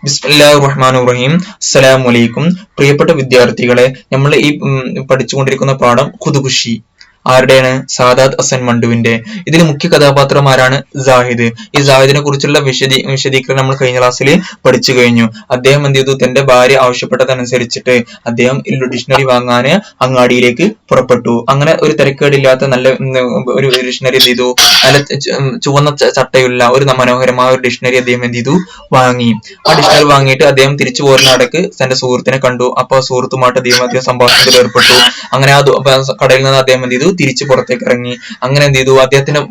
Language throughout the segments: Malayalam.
ബിസ്മില്ലാഹിർ റഹ്മാനിർ റഹീം. അസ്സലാമു അലൈക്കും. പ്രിയപ്പെട്ട വിദ്യാർത്ഥികളെ, നമ്മൾ ഈ പഠിച്ചുകൊണ്ടിരിക്കുന്ന പാഠം ഖുദ്ഖുഷി ആരുടെയാണ്? സാദാത്ത് ഹസൻ മണ്ടുവിന്റെ. ഇതിൽ മുഖ്യ കഥാപാത്രം ആരാണ്? സാഹിദ്. ഈ സാഹിദിനെ കുറിച്ചുള്ള വിശദീകരണം നമ്മൾ കഴിഞ്ഞ ക്ലാസ്സിൽ പഠിച്ചു കഴിഞ്ഞു. അദ്ദേഹം എന്ത് ചെയ്തു? തന്റെ ഭാര്യ ആവശ്യപ്പെട്ടതനുസരിച്ചിട്ട് അദ്ദേഹം ഡിക്ഷണറി വാങ്ങാൻ അങ്ങാടിയിലേക്ക് പുറപ്പെട്ടു. അങ്ങനെ ഒരു തിരക്കേടില്ലാത്ത നല്ല ഒരു ഡിക്ഷണറി എന്ത് ചെയ്തു? നല്ല ചുവന്ന ചട്ടയുള്ള ഒരു മനോഹരമായ ഒരു ഡിക്ഷണറി അദ്ദേഹം എന്ത് ചെയ്തു? വാങ്ങി. ആ ഡിക്ഷണറി വാങ്ങിയിട്ട് അദ്ദേഹം തിരിച്ചു പോരുന്ന ഇടക്ക് തന്റെ സുഹൃത്തിനെ കണ്ടു. അപ്പൊ സുഹൃത്തുമായിട്ട് അദ്ദേഹം സംഭാഷണത്തിൽ ഏർപ്പെട്ടു. അങ്ങനെ ആ കടയിൽ നിന്ന് അദ്ദേഹം എന്ത് ചെയ്തു? തിരിച്ചു പുറത്തേക്ക് ഇറങ്ങി. അങ്ങനെ എന്ത് ചെയ്തു? അദ്ദേഹത്തിന്റെ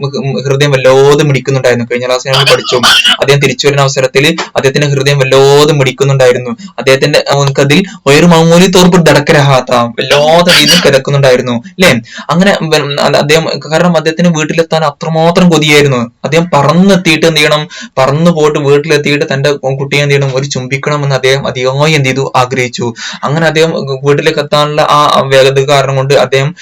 ഹൃദയം വല്ലാതെ മിടിക്കുന്നുണ്ടായിരുന്നു. കഴിഞ്ഞ ക്ലാസ്സിൽ നമ്മൾ പഠിച്ചു. അദ്ദേഹം തിരിച്ചു വരുന്ന അവസരത്തിൽ അദ്ദേഹത്തിന്റെ ഹൃദയം വല്ലാതെ മിടിക്കുന്നുണ്ടായിരുന്നു. അദ്ദേഹത്തിന്റെ അതിൽ ഒരു മൗലി തോർപ്പ് ദടക്കരഹാത്ത വല്ലാതെ രീതിയിൽ കിടക്കുന്നുണ്ടായിരുന്നു അല്ലെ. അങ്ങനെ അദ്ദേഹം, കാരണം അദ്ദേഹത്തിന് വീട്ടിലെത്താൻ അത്രമാത്രം കൊതിയായിരുന്നു. അദ്ദേഹം പറന്നെത്തിയിട്ട് എന്ത് ചെയ്യണം? പറന്നു പോയിട്ട് വീട്ടിലെത്തിയിട്ട് തന്റെ കുട്ടിയെ എന്ത് ചെയ്യണം? ഒരു ചുംബിക്കണമെന്ന് അദ്ദേഹം അതിയായി എന്ത് ചെയ്തു? ആഗ്രഹിച്ചു. അങ്ങനെ അദ്ദേഹം വീട്ടിലേക്ക് എത്താനുള്ള ആ വേഗത കാരണം കൊണ്ട് അദ്ദേഹം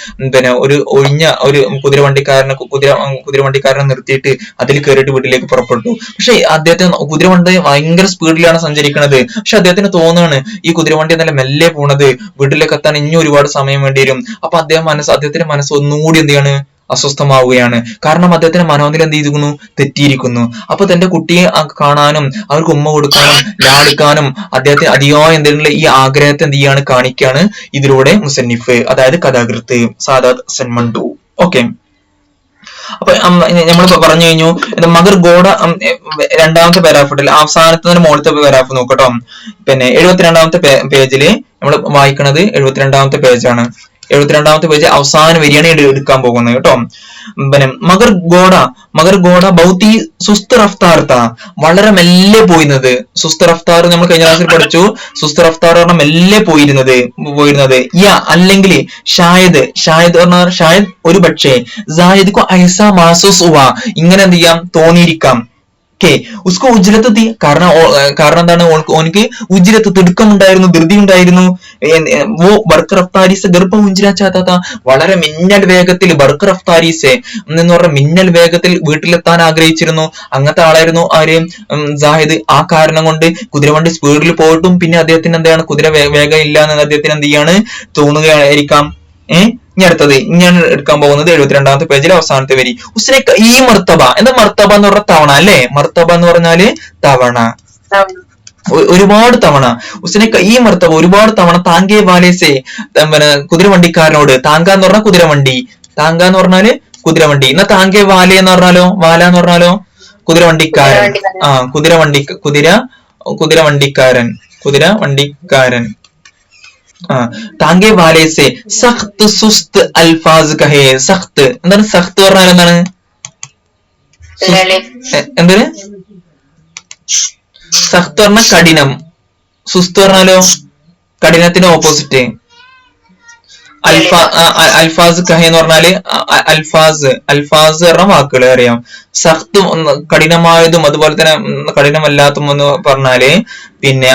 ഒരു ഒഴിഞ്ഞ ഒരു കുതിരവണ്ടിക്കാരനെ നിർത്തിയിട്ട് അതിൽ കയറിയിട്ട് വീട്ടിലേക്ക് പുറപ്പെട്ടു. പക്ഷെ അദ്ദേഹത്തിന് കുതിരവണ്ടി ഭയങ്കര സ്പീഡിലാണ് സഞ്ചരിക്കുന്നത്. പക്ഷെ അദ്ദേഹത്തിന് തോന്നുകയാണ് ഈ കുതിരവണ്ടി നല്ല മെല്ലെ പോണത്, വീട്ടിലേക്ക് എത്താൻ ഇനി ഒരുപാട് സമയം വേണ്ടി വരും. അപ്പൊ അദ്ദേഹത്തിന്റെ മനസ്സ് ഒന്നുകൂടി എന്ത് ചെയ്യാണ്? അസ്വസ്ഥമാവുകയാണ്. കാരണം അദ്ദേഹത്തിന്റെ മനോനില എന്ത് ചെയ്തിരിക്കുന്നു? തെറ്റിയിരിക്കുന്നു. അപ്പൊ തന്റെ കുട്ടിയെ കാണാനും അവർക്ക് ഉമ്മ കൊടുക്കാനും ലാളിക്കാനും അദ്ദേഹത്തിന് അതിയായ എന്തെങ്കിലും ഈ ആഗ്രഹത്തെ എന്ത് ചെയ്യാണ്? കാണിക്കാണ് ഇതിലൂടെ മുസന്നിഫ്, അതായത് കഥാകൃത്ത് സാദാത്ത് ഹസൻ മണ്ടു. ഓക്കെ, അപ്പൊ നമ്മൾ പറഞ്ഞു കഴിഞ്ഞു. മഗർ ഗോഡ രണ്ടാമത്തെ പാരാഗ്രാഫിൽ അവസാനത്തെ മുകളിലത്തെ പാരാഗ്രാഫ് നോക്കട്ടോ. പിന്നെ 72ാമത്തെ പേജില് നമ്മൾ വായിക്കണത് 72ാമത്തെ പേജാണ്. 72ാമത്തെ പേജ് അവസാന വരിയാണ് എടുക്കാൻ പോകുന്നത് കേട്ടോ. പിന്നെ മഗർ ഗോഡ ബൗത്തി സുസ്ത് റഫ്താർത്ത, വളരെ മെല്ലെ പോയിരുന്നത്. സുസ്ത് റഫ്താർ നമ്മൾ കഴിഞ്ഞ ക്ലാസ്സിൽ പഠിച്ചു. സുസ്ത് റഫ്താർ പറഞ്ഞാൽ മെല്ലെ പോയിരുന്നത്. യാ അല്ലെങ്കിൽ ഷായദ് പറഞ്ഞാൽ ഷായദ് ഒരു പക്ഷേ സായിദ്ക്കു ഐസ മാസൂസ് ഹുവ, ഇങ്ങനെ എന്ത് ചെയ്യാം? തോന്നിയിരിക്കാം. ഉസ്കോ ഉജ്രത്ത് തീ, കാരണം എന്താണ്? ഓനിക്ക് ഉജ്രത്ത് തിടുക്കമുണ്ടായിരുന്നു, ധൃതി ഉണ്ടായിരുന്നു. ബർക്കർ അഫ്താരിസ് ഗർഭ ഉഞ്ചിരാച്ചാത്ത, വളരെ മിന്നൽ വേഗത്തിൽ ബർക്കർ അഫ്താരിസ് എന്ന് പറഞ്ഞ മിന്നൽ വേഗത്തിൽ വീട്ടിലെത്താൻ ആഗ്രഹിച്ചിരുന്നു. അങ്ങനത്തെ ആളായിരുന്നു ആര്? സാഹിദ്. ആ കാരണം കൊണ്ട് കുതിരവണ്ടി സ്പീഡിൽ പോയിട്ടും പിന്നെ അദ്ദേഹത്തിന് എന്താണ്? കുതിര വേഗം ഇല്ല എന്ന് അദ്ദേഹത്തിന് എന്ത് ചെയ്യാണ്? തോന്നുകയായിരിക്കാം. ഇനി അടുത്തത് ഞാൻ എടുക്കാൻ പോകുന്നത് 72ാമത്തെ പേജിലെ അവസാനത്തെ വരി. ഉസ്നെ ഈ മർത്തബ, എന്താ മർത്തബ എന്ന് പറഞ്ഞ തവണ അല്ലെ? മർത്തബ എന്ന് പറഞ്ഞാല് തവണ, ഒരുപാട് തവണ. ഉസ്നെ ഈ മർത്തബ ഒരുപാട് തവണ താങ്കെ വാലേസെ, കുതിരവണ്ടിക്കാരനോട്. താങ്ക എന്ന് പറഞ്ഞാൽ കുതിരവണ്ടി, താങ്ക എന്ന് പറഞ്ഞാല് കുതിരവണ്ടി. എന്നാ താങ്കെ വാല എന്ന് പറഞ്ഞാലോ? വാല എന്ന് പറഞ്ഞാലോ? കുതിരവണ്ടിക്കാരൻ. കുതിരവണ്ടിക്കാരൻ. താങ്കെ വാലേസെ സഖ്ത് സുസ്ത് അൽഫാസ് കഹേ. സഖ്ത് എന്താണ്? സഖ്ത് പറഞ്ഞാൽ എന്താണ്? എന്താണ്? സഖ്ത് പറഞ്ഞ കഠിനം, സുസ്ത് പറഞ്ഞാലോ? കഠിനത്തിന് ഓപ്പോസിറ്റ്. അൽഫാസ് കഹ എന്ന് പറഞ്ഞാല് അൽഫാസ് പറഞ്ഞ വാക്കുകൾ അറിയാം. സഖ്ത് കഠിനമായതും അതുപോലെ തന്നെ കഠിനമല്ലാത്തതും എന്ന് പറഞ്ഞാല് പിന്നെ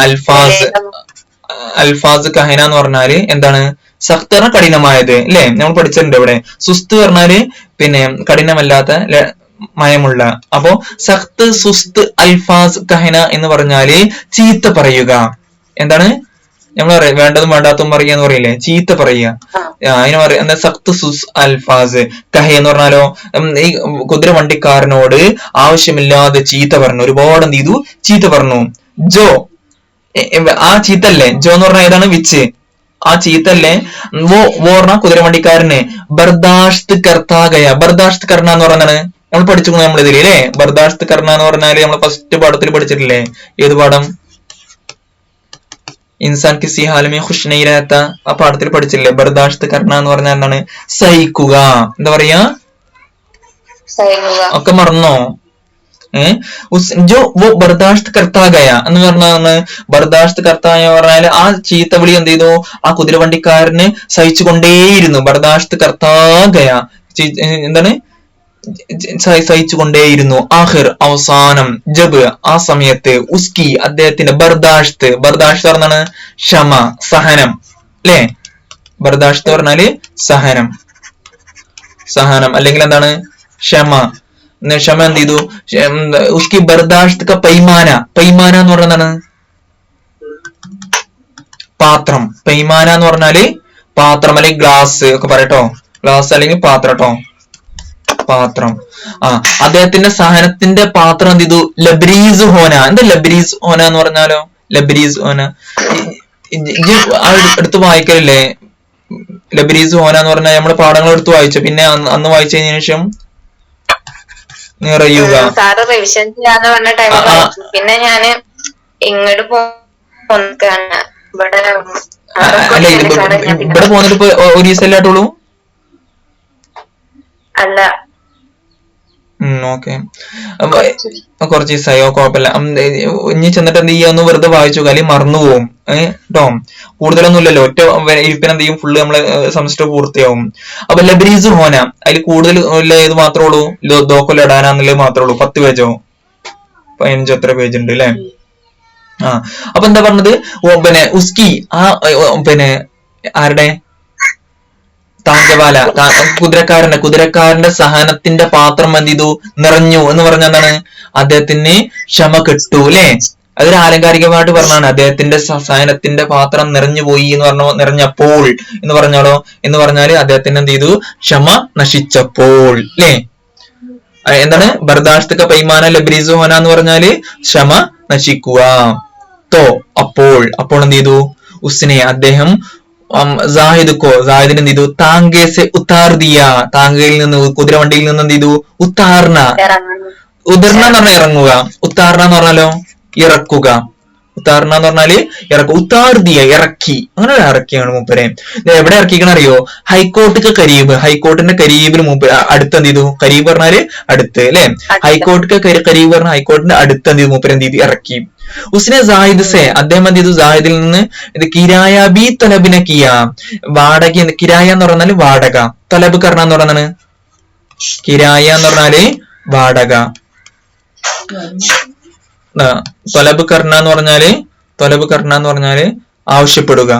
അൽഫാസ് കഹന എന്ന് പറഞ്ഞാല് എന്താണ്? സഖ്ത് പറഞ്ഞ കഠിനമായത് അല്ലെ? നമ്മൾ പഠിച്ചിട്ടുണ്ട് ഇവിടെ. സുസ്ത് പറഞ്ഞാല് പിന്നെ കഠിനമല്ലാത്ത മയമുള്ള. അപ്പോ സഖ്ത് സുസ്ത് അൽഫാസ് കഹന എന്ന് പറഞ്ഞാല് ചീത്ത പറയുക. എന്താണ്? നമ്മൾ വേണ്ടതും വേണ്ടാത്തതും പറയുക എന്ന് പറയില്ലേ? ചീത്ത പറയുക. അതിന് പറയുന്നത് സഖ്ത് സുസ് അൽഫാസ് കഹ എന്ന് പറഞ്ഞാലോ? ഈ കുതിരവണ്ടിക്കാരനോട് ആവശ്യമില്ലാതെ ചീത്ത പറഞ്ഞു, ഒരുപാട് എന്ത് ചെയ്തു? ചീത്ത പറഞ്ഞു. ജോ, ആ ചീത്തല്ലേ? ജോ എന്ന് പറഞ്ഞാൽ ഏതാണ്? വിച്ച്. ആ ചീത്തല്ലേ? വോ പറഞ്ഞ കുതിരവണ്ടിക്കാരന് ബർദാഷ്ത് കർത്താകയ. ബർദാഷ്ത് കർണ എന്ന് പറഞ്ഞാണ് നമ്മൾ പഠിച്ചു നമ്മൾ ഇതില് അല്ലെ? ബർദാഷ്ത് കർണ എന്ന് പറഞ്ഞാല് നമ്മൾ ഫസ്റ്റ് പാഠത്തിൽ പഠിച്ചിട്ടില്ലേ? ഏത് പാഠം? ഇൻസാൻ കിസി ഹാലുമേ ഖുശ് നഹീ രഹത, ആ പാഠത്തിൽ പഠിച്ചില്ലേ? ബർദാഷ്ത് കർണ എന്ന് പറഞ്ഞാൽ എന്താണ്? സഹിക്കുക. എന്താ പറയാ? ഒക്കെ മറന്നോ? ജോ വോ ബർദാഷ്ത് കർത്താകയ എന്ന് പറഞ്ഞാണ്. ബർദാഷ്ത് കർത്തായ പറഞ്ഞാല് ആ ചീത്ത വിളി എന്ത് ചെയ്തു? ആ കുതിരവണ്ടിക്കാരന് സഹിച്ചുകൊണ്ടേയിരുന്നു. ബർദാഷ്ത് കർത്താകയ എന്താണ്? സഹിച്ചുകൊണ്ടേയിരുന്നു. ആഹിർ അവസാനം, ജബ് ആ സമയത്ത്, ഉസ്കി അദ്ദേഹത്തിന്റെ, ബർദാഷ്ത് പറഞ്ഞാണ് ക്ഷമ, സഹനം അല്ലെ? ബർദാഷ്ത് പറഞ്ഞാല് സഹനം അല്ലെങ്കിൽ എന്താണ്? ക്ഷമ. ക്ഷമ എന്ത് ചെയ്തു? ഉസ്കി ബർദാഷ്ത് ക പൈമാന എന്ന് പറയുന്നതാണ് പാത്രം. പൈമാന എന്ന് പറഞ്ഞാല് പാത്രം അല്ലെങ്കിൽ ഗ്ലാസ് ഒക്കെ പറയട്ടോ. ഗ്ലാസ് അല്ലെങ്കിൽ പാത്രം കേട്ടോ. പാത്രം. അദ്ദേഹത്തിന്റെ സഹനത്തിന്റെ പാത്രം എന്ത് ചെയ്തു? ലബ്രീസ് ഹോന. എന്താ ലബ്രീസ് ഹോന എന്ന് പറഞ്ഞാലോ? ലബ്രീസ് ഹോന എടുത്ത് വായിക്കലില്ലേ? ലബ്രീസ് ഹോന എന്ന് പറഞ്ഞാൽ നമ്മള് പാഠങ്ങൾ എടുത്ത് വായിച്ചു. പിന്നെ അന്ന് വായിച്ചതിന് ശേഷം നിറയുക. പിന്നെ ഞാന് ഇങ്ങോട്ട് അല്ല ഇവിടെ പോന്നിട്ട് ഇപ്പൊ ഒരു ദിവസമല്ലായിട്ടുള്ളൂ. അല്ല ഓക്കെ, കുറച്ച് ദിവസമായോ? കുഴപ്പമില്ല. ഇനി ചെന്നിട്ട് എന്ത് ചെയ്യാ? ഒന്ന് വെറുതെ വായിച്ചു അല്ലെങ്കിൽ മറന്നു പോവും കേട്ടോ. കൂടുതലൊന്നും ഇല്ലല്ലോ, ഒറ്റ ഇരിപ്പിന് എന്ത് ചെയ്യും? ഫുള്ള് നമ്മളെ സെമസ്റ്റർ പൂർത്തിയാവും. അപ്പൊ ലബ്രീസ് ഹോന അതിൽ കൂടുതൽ ഏത് മാത്രമേ ഉള്ളൂ? ദോക്കൽ ഇടാനാന്നുള്ളത് മാത്രമേ ഉള്ളൂ. 10 പേജോ 15 എത്ര പേജ് ഉണ്ട് അല്ലെ? അപ്പൊ എന്താ പറഞ്ഞത്? പിന്നെ ഉസ്കി പിന്നെ ആരുടെ? താങ്കവാല കുതിരക്കാരന്റെ സഹനത്തിന്റെ പാത്രം എന്ത് ചെയ്തു? നിറഞ്ഞു എന്ന് പറഞ്ഞ എന്താണ്? അദ്ദേഹത്തിന് ക്ഷമ കിട്ടു അല്ലെ? അതൊരു ആലങ്കാരികമായിട്ട് പറഞ്ഞാണ്. അദ്ദേഹത്തിന്റെ സഹനത്തിന്റെ പാത്രം നിറഞ്ഞു പോയി എന്ന് പറഞ്ഞോ, നിറഞ്ഞപ്പോൾ എന്ന് പറഞ്ഞാലോ? എന്ന് പറഞ്ഞാല് അദ്ദേഹത്തിന് എന്ത് ചെയ്തു? ക്ഷമ നശിച്ചപ്പോൾ അല്ലെ? എന്താണ്? ബർദാഷ്തക പൈമാന ലബ്രീസ് ഹോന എന്ന് പറഞ്ഞാല് ക്ഷമ നശിക്കുക. അപ്പോൾ എന്ത് ചെയ്തു? ഉസ്നെ അദ്ദേഹം സാഹിദിന് എന്ത് ചെയ്തു? താങ്കേസെ ഉത്താർ ദിയ. താങ്കയിൽ നിന്ന്, കുതിരവണ്ടിയിൽ നിന്ന് എന്ത് ചെയ്തു? ഉത്താർണ. ഉദർണ എന്ന് പറഞ്ഞാൽ ഇറങ്ങുക. ഉത്താർണ എന്ന് പറഞ്ഞാലോ? ഇറക്കുക. ഉത്താർണ എന്ന് പറഞ്ഞാല് ഇറക്കുക. ഉത്താർ ദിയ ഇറക്കി. അങ്ങനെ ഇറക്കിയാണ് മൂപ്പരെ. എവിടെ ഇറക്കിക്കണ അറിയോ? ഹൈക്കോർട്ടിക്ക് കരീബ്. ഹൈക്കോർട്ടിന്റെ കരീബിന് മൂപ്പര് അടുത്ത് എന്ത് ചെയ്തു? കരീബ് പറഞ്ഞാല് അടുത്ത് അല്ലെ? ഹൈക്കോർട്ടിക്ക് കരീബ് പറഞ്ഞ ഹൈക്കോർട്ടിന്റെ അടുത്ത് എന്ത് ചെയ്തു? മൂപ്പര് എന്ത് ചെയ്തു? ഇറക്കി. ഉസ്നെ സാഹിദ് സെ അദ്ദേഹം എന്ത് ചെയ്തു? സാഹിദിൽ നിന്ന് കിരായ ബി തലബിനെ കിയ. വാടക. കിരായ എന്ന് പറഞ്ഞാല് വാടക. തലബ് കർണ എന്ന് പറഞ്ഞാണ് കിരായ എന്ന് പറഞ്ഞാല് വാടക. തൊലബ് കർണ എന്ന് പറഞ്ഞാല് ആവശ്യപ്പെടുക.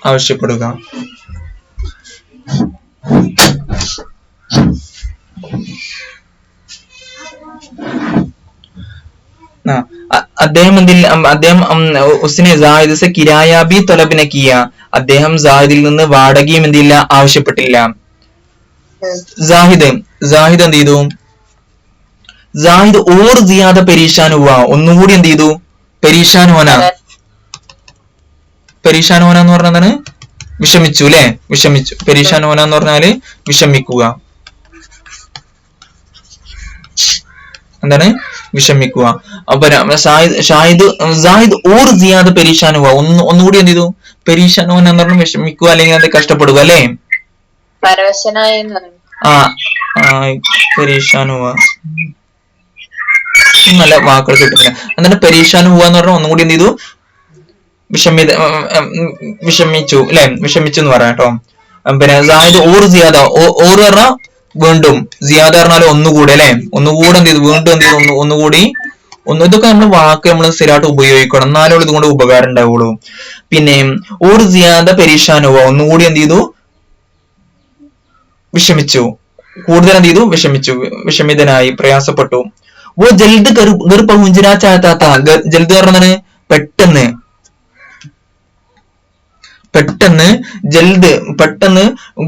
ആവശ്യപ്പെടുക. അദ്ദേഹം ഉസ്നെ സാഹിദ് സെ കിരായ ബി തൊലബിനെ കിയ. അദ്ദേഹം സാഹിദിൽ നിന്ന് വാടകയും എന്തില്ല? ആവശ്യപ്പെട്ടില്ല. സാഹിദ് എന്ത് ചെയ്തു? സാഹിദ് ഓർ സിയാദ പെരീഷാൻ ഹുവ. ഒന്നുകൂടി എന്ത് ചെയ്തു? പെരീഷാൻ ഹോന എന്ന് പറഞ്ഞാൽ എന്താണ്? വിഷമിച്ചു അല്ലെ? വിഷമിച്ചു. പെരീഷാൻ ഹോന എന്ന് പറഞ്ഞാല് വിഷമിക്കുക. എന്താണ്? വിഷമിക്കുക. അപ്പൊ സാഹിദ് ഓർ സിയാദ പെരീഷാൻ ഹുവ. ഒന്നുകൂടി എന്ത് ചെയ്തു? പെരീഷാൻ ഹോന എന്ന് പറഞ്ഞാൽ വിഷമിക്കുക അല്ലെങ്കിൽ അത് കഷ്ടപ്പെടുക അല്ലെ? പെരീഷാൻ ഹുവ നല്ല വാക്കുകൾ കിട്ടുന്നില്ല. എന്നിട്ട് പെരീഷാൻ ഹുവ എന്ന് പറഞ്ഞാൽ ഒന്നും കൂടി എന്ത് ചെയ്തു? വിഷമിച്ചു അല്ലെ? വിഷമിച്ചു എന്ന് പറയാം കേട്ടോ. പിന്നെ സാഹിദ് ഓർ സിയാദ. ഓർ പറഞ്ഞാൽ വീണ്ടും, സിയാദ പറഞ്ഞാൽ ഒന്നുകൂടി അല്ലെ? ഒന്നുകൂടെ എന്ത് ചെയ്തു? വീണ്ടും എന്ത് ചെയ്തു? ഒന്നുകൂടി. ഇതൊക്കെ നമ്മൾ വാക്ക് നമ്മൾ സ്ഥിരമായിട്ട് ഉപയോഗിക്കണം, എന്നാലും ഇതുകൊണ്ട് ഉപകാരം ഉണ്ടാവുള്ളൂ. പിന്നെ ഓർ സിയാദ പെരീഷാൻ ഹുവ. ഒന്നുകൂടി എന്ത് ചെയ്തു? വിഷമിച്ചു. കൂടുതൽ എന്ത് ചെയ്തു? വിഷമിച്ചു. വിഷമിതനായി, പ്രയാസപ്പെട്ടു. ഓ ജൽദ് ഗർ പഹുഞ്ചനാ ചാഹതാ താ. ജൽദ് പറഞ്ഞാണ് പെട്ടെന്ന്.